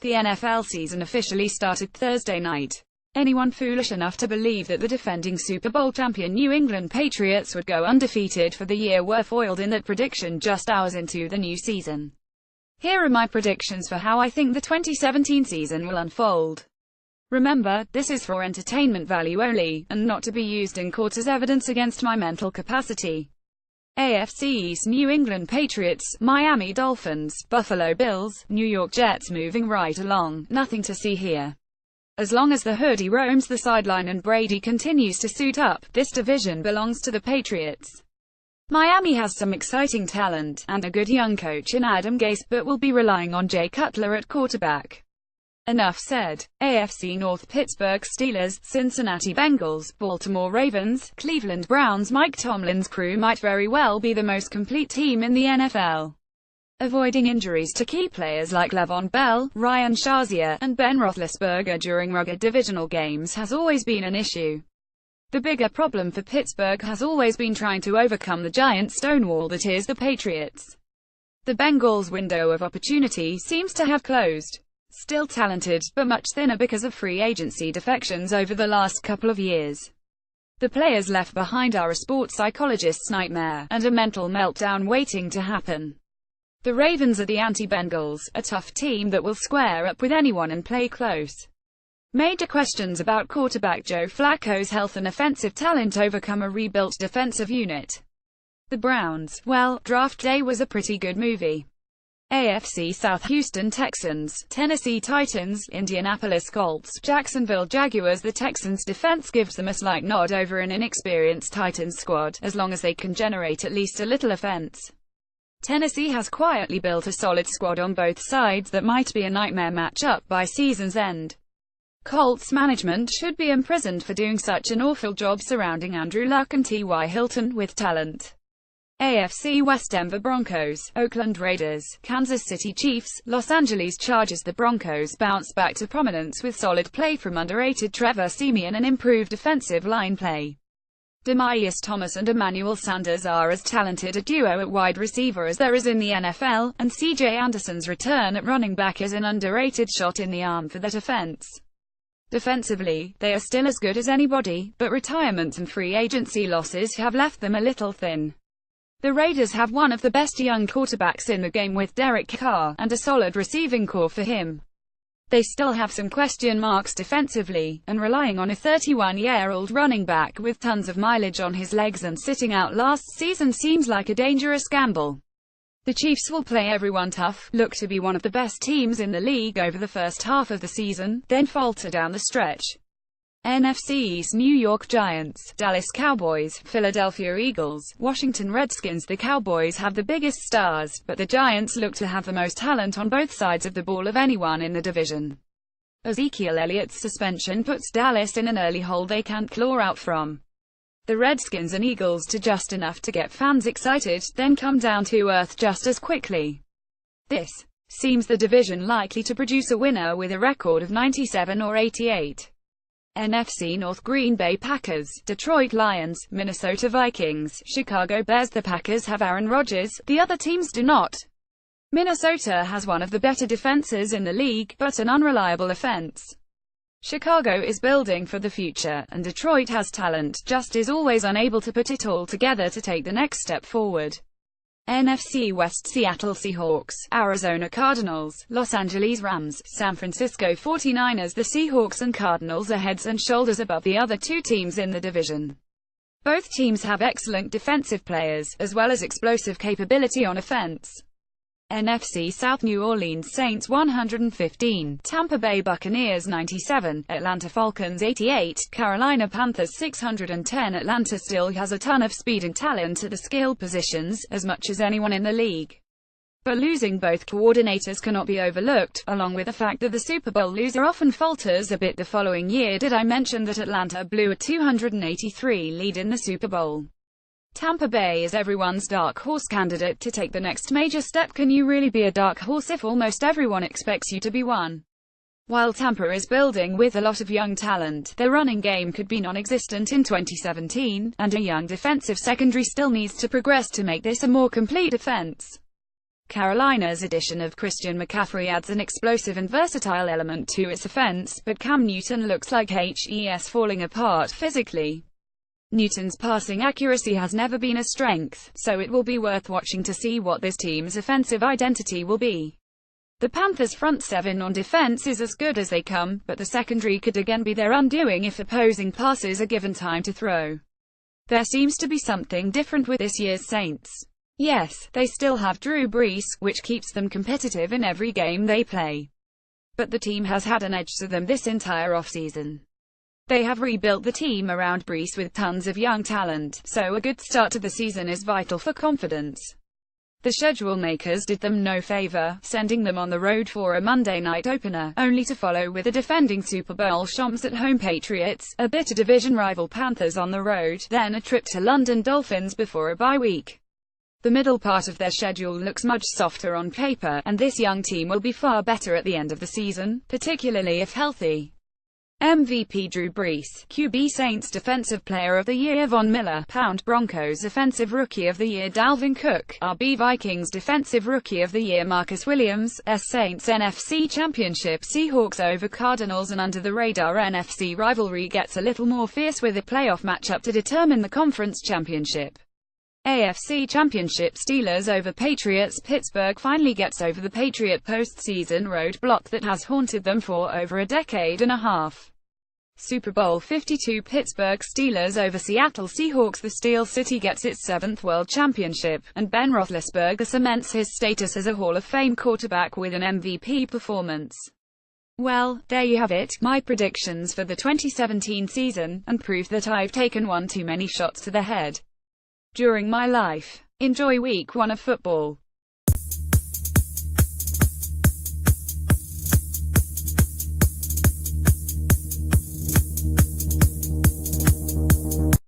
The NFL season officially started Thursday night. Anyone foolish enough to believe that the defending Super Bowl champion New England Patriots would go undefeated for the year were foiled in that prediction just hours into the new season. Here are my predictions for how I think the 2017 season will unfold. Remember, this is for entertainment value only, and not to be used in court as evidence against my mental capacity. AFC East: New England Patriots, Miami Dolphins, Buffalo Bills, New York Jets. Moving right along, nothing to see here. As long as the hoodie roams the sideline and Brady continues to suit up, this division belongs to the Patriots. Miami has some exciting talent, and a good young coach in Adam Gase, but will be relying on Jay Cutler at quarterback. Enough said. AFC North: Pittsburgh Steelers, Cincinnati Bengals, Baltimore Ravens, Cleveland Browns. Mike Tomlin's crew might very well be the most complete team in the NFL. Avoiding injuries to key players like Le'Veon Bell, Ryan Shazier, and Ben Roethlisberger during rugged divisional games has always been an issue. The bigger problem for Pittsburgh has always been trying to overcome the giant stone wall that is the Patriots. The Bengals' window of opportunity seems to have closed. Still talented, but much thinner because of free agency defections over the last couple of years. The players left behind are a sports psychologist's nightmare, and a mental meltdown waiting to happen. The Ravens are the anti-Bengals, a tough team that will square up with anyone and play close. Major questions about quarterback Joe Flacco's health and offensive talent overcome a rebuilt defensive unit. The Browns, well, draft day was a pretty good movie. AFC South: Houston Texans, Tennessee Titans, Indianapolis Colts, Jacksonville Jaguars. The Texans' defense gives them a slight nod over an inexperienced Titans squad, as long as they can generate at least a little offense. Tennessee has quietly built a solid squad on both sides that might be a nightmare matchup by season's end. Colts management should be imprisoned for doing such an awful job surrounding Andrew Luck and T.Y. Hilton with talent. AFC West: Denver Broncos, Oakland Raiders, Kansas City Chiefs, Los Angeles Chargers. The Broncos bounce back to prominence with solid play from underrated Trevor Siemian and improved defensive line play. Demaryius Thomas and Emmanuel Sanders are as talented a duo at wide receiver as there is in the NFL, and C.J. Anderson's return at running back is an underrated shot in the arm for that offense. Defensively, they are still as good as anybody, but retirements and free agency losses have left them a little thin. The Raiders have one of the best young quarterbacks in the game with Derek Carr, and a solid receiving corps for him. They still have some question marks defensively, and relying on a 31-year-old running back with tons of mileage on his legs and sitting out last season seems like a dangerous gamble. The Chiefs will play everyone tough, look to be one of the best teams in the league over the first half of the season, then falter down the stretch. NFC East: New York Giants, Dallas Cowboys, Philadelphia Eagles, Washington Redskins. The Cowboys have the biggest stars, but the Giants look to have the most talent on both sides of the ball of anyone in the division. Ezekiel Elliott's suspension puts Dallas in an early hole they can't claw out from. The Redskins and Eagles do just enough to get fans excited, then come down to earth just as quickly. This seems the division likely to produce a winner with a record of 97 or 88. NFC North: Green Bay Packers, Detroit Lions, Minnesota Vikings, Chicago Bears. The Packers have Aaron Rodgers, the other teams do not. Minnesota has one of the better defenses in the league, but an unreliable offense. Chicago is building for the future, and Detroit has talent, just is always unable to put it all together to take the next step forward. NFC West: Seattle Seahawks, Arizona Cardinals, Los Angeles Rams, San Francisco 49ers. The Seahawks and Cardinals are heads and shoulders above the other two teams in the division. Both teams have excellent defensive players, as well as explosive capability on offense. NFC South: New Orleans Saints 115, Tampa Bay Buccaneers 97, Atlanta Falcons 88, Carolina Panthers 610. Atlanta still has a ton of speed and talent at the skill positions, as much as anyone in the league. But losing both coordinators cannot be overlooked, along with the fact that the Super Bowl loser often falters a bit the following year. Did I mention that Atlanta blew a 283 lead in the Super Bowl? Tampa Bay is everyone's dark horse candidate to take the next major step. Can you really be a dark horse if almost everyone expects you to be one? While Tampa is building with a lot of young talent, their running game could be non-existent in 2017, and a young defensive secondary still needs to progress to make this a more complete offense. Carolina's addition of Christian McCaffrey adds an explosive and versatile element to its offense, but Cam Newton looks like he's falling apart physically. Newton's passing accuracy has never been a strength, so it will be worth watching to see what this team's offensive identity will be. The Panthers' front seven on defense is as good as they come, but the secondary could again be their undoing if opposing passes are given time to throw. There seems to be something different with this year's Saints. Yes, they still have Drew Brees, which keeps them competitive in every game they play. But the team has had an edge to them this entire offseason. They have rebuilt the team around Brees with tons of young talent, so a good start to the season is vital for confidence. The schedule makers did them no favor, sending them on the road for a Monday night opener, only to follow with the defending Super Bowl champs at home Patriots, a bitter division rival Panthers on the road, then a trip to London Dolphins before a bye week. The middle part of their schedule looks much softer on paper, and this young team will be far better at the end of the season, particularly if healthy. MVP Drew Brees, QB Saints Defensive Player of the Year Von Miller, Pound Broncos Offensive Rookie of the Year Dalvin Cook, RB Vikings Defensive Rookie of the Year Marcus Williams, Saints NFC Championship Seahawks over Cardinals. An under-the-radar NFC rivalry gets a little more fierce with a playoff matchup to determine the conference championship. AFC Championship Steelers over Patriots. Pittsburgh finally gets over the Patriot postseason roadblock that has haunted them for over a decade and a half. Super Bowl 52 Pittsburgh Steelers over Seattle Seahawks. The Steel City gets its 7th World Championship, and Ben Roethlisberger cements his status as a Hall of Fame quarterback with an MVP performance. Well, there you have it, my predictions for the 2017 season, and proof that I've taken one too many shots to the head during my life. Enjoy week 1 of football.